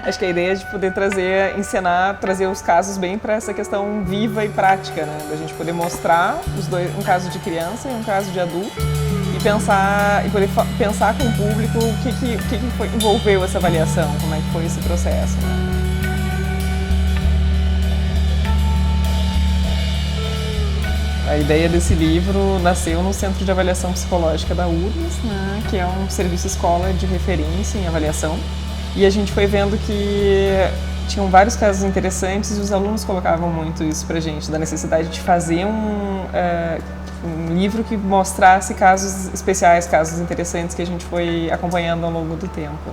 Acho que a ideia é de poder ensinar, trazer os casos bem para essa questão viva e prática, né? Da gente poder mostrar os dois, um caso de criança e um caso de adulto, e poder pensar com o público o que envolveu essa avaliação, como é que foi esse processo, né? A ideia desse livro nasceu no Centro de Avaliação Psicológica da URGS, né, que é um serviço escola de referência em avaliação. E a gente foi vendo que tinham vários casos interessantes e os alunos colocavam muito isso pra gente, da necessidade de fazer um livro que mostrasse casos especiais, casos interessantes que a gente foi acompanhando ao longo do tempo,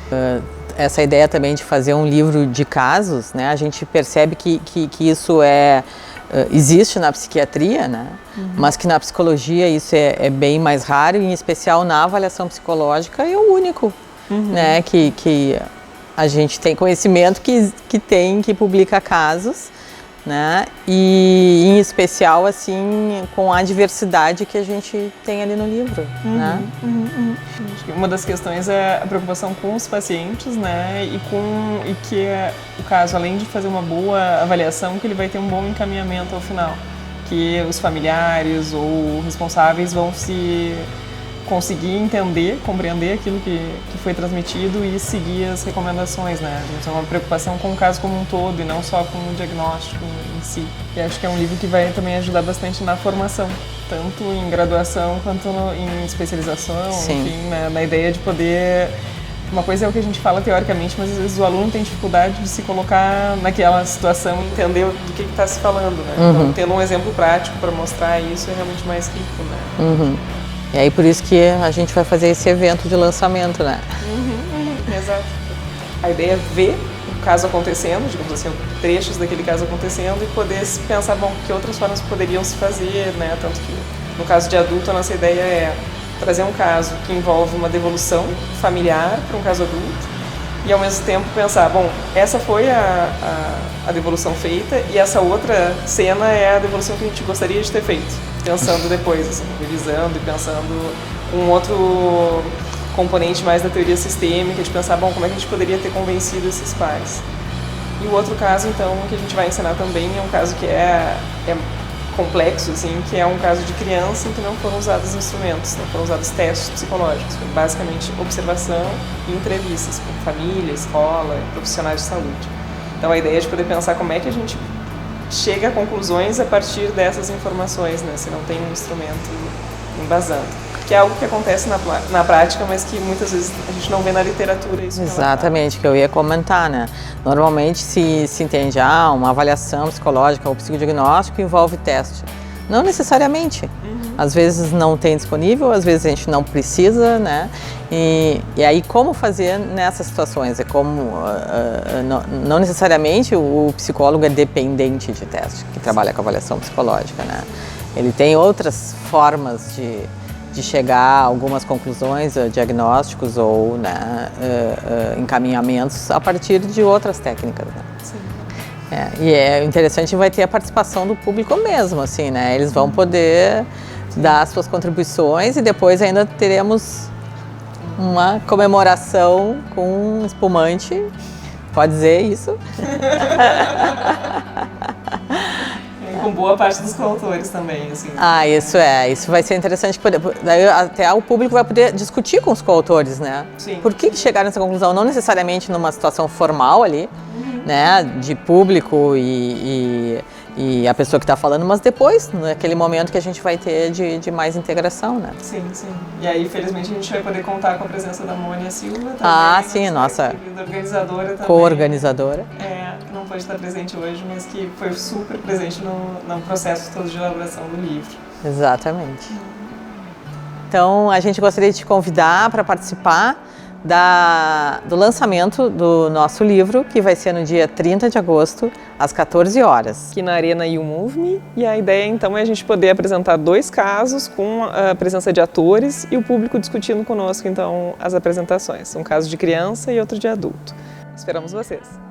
né. Essa ideia também de fazer um livro de casos, né, a gente percebe que isso existe na psiquiatria, né? Mas que na psicologia isso é bem mais raro, e em especial na avaliação psicológica é o único, né? Que a gente tem conhecimento que publica casos, né? E em especial assim com a diversidade que a gente tem ali no livro, né? Acho que uma das questões é a preocupação com os pacientes, né? E que o caso, além de fazer uma boa avaliação, que ele vai ter um bom encaminhamento ao final, que os familiares ou responsáveis vão se conseguir entender, compreender aquilo que foi transmitido e seguir as recomendações, né? A gente tem uma preocupação com o caso como um todo e não só com o diagnóstico em si. E acho que é um livro que vai também ajudar bastante na formação, tanto em graduação quanto em especialização, Sim. Enfim, né? Na ideia de poder... Uma coisa é o que a gente fala teoricamente, mas às vezes o aluno tem dificuldade de se colocar naquela situação e entender do que está se falando, né? Então, tendo um exemplo prático para mostrar isso é realmente mais rico, né? E aí por isso que a gente vai fazer esse evento de lançamento, né? Exato. A ideia é ver o caso acontecendo, digamos assim, trechos daquele caso acontecendo e poder pensar, bom, que outras formas poderiam se fazer, né? Tanto que no caso de adulto a nossa ideia é trazer um caso que envolve uma devolução familiar para um caso adulto e ao mesmo tempo pensar, bom, essa foi a devolução feita e essa outra cena é a devolução que a gente gostaria de ter feito. Pensando depois, assim, revisando e pensando um outro componente mais da teoria sistêmica, de pensar, bom, como é que a gente poderia ter convencido esses pais. E o outro caso, então, que a gente vai ensinar também é um caso que é complexo, assim, que é um caso de criança em que não foram usados instrumentos, não foram usados testes psicológicos, foi basicamente observação e entrevistas com família, escola, profissionais de saúde. Então a ideia é de poder pensar como é que a gente chega a conclusões a partir dessas informações, né? Se não tem um instrumento embasando. Que é algo que acontece na prática, mas que muitas vezes a gente não vê na literatura isso. Exatamente, que eu ia comentar, né? Normalmente se entende, uma avaliação psicológica ou psicodiagnóstico envolve teste. Não necessariamente. Às vezes não tem disponível, às vezes a gente não precisa, né? E aí como fazer nessas situações? É como, não necessariamente o psicólogo é dependente de teste, que trabalha com avaliação psicológica, né? Ele tem outras formas de chegar a algumas conclusões, diagnósticos ou, né, encaminhamentos a partir de outras técnicas, né? Sim. E é interessante, vai ter a participação do público mesmo, assim, né? Eles vão poder dar as suas contribuições e depois ainda teremos uma comemoração com um espumante, pode dizer isso? Com boa parte dos coautores também, assim. Isso vai ser interessante, daí até o público vai poder discutir com os coautores, né? Sim. Por que chegaram nessa conclusão? Não necessariamente numa situação formal ali, né, de público e a pessoa que está falando, mas depois, naquele momento que a gente vai ter de mais integração, né? Sim, sim. E aí, felizmente, a gente vai poder contar com a presença da Mônia Silva também. Sim, nossa organizadora também. Co-organizadora. Que não pode estar presente hoje, mas que foi super presente no processo todo de elaboração do livro. Exatamente. Então, a gente gostaria de te convidar para participar do lançamento do nosso livro, que vai ser no dia 30 de agosto, às 14 horas. Aqui na Arena You Move Me, e a ideia então é a gente poder apresentar 2 casos com a presença de atores e o público discutindo conosco então as apresentações, um caso de criança e outro de adulto. Esperamos vocês!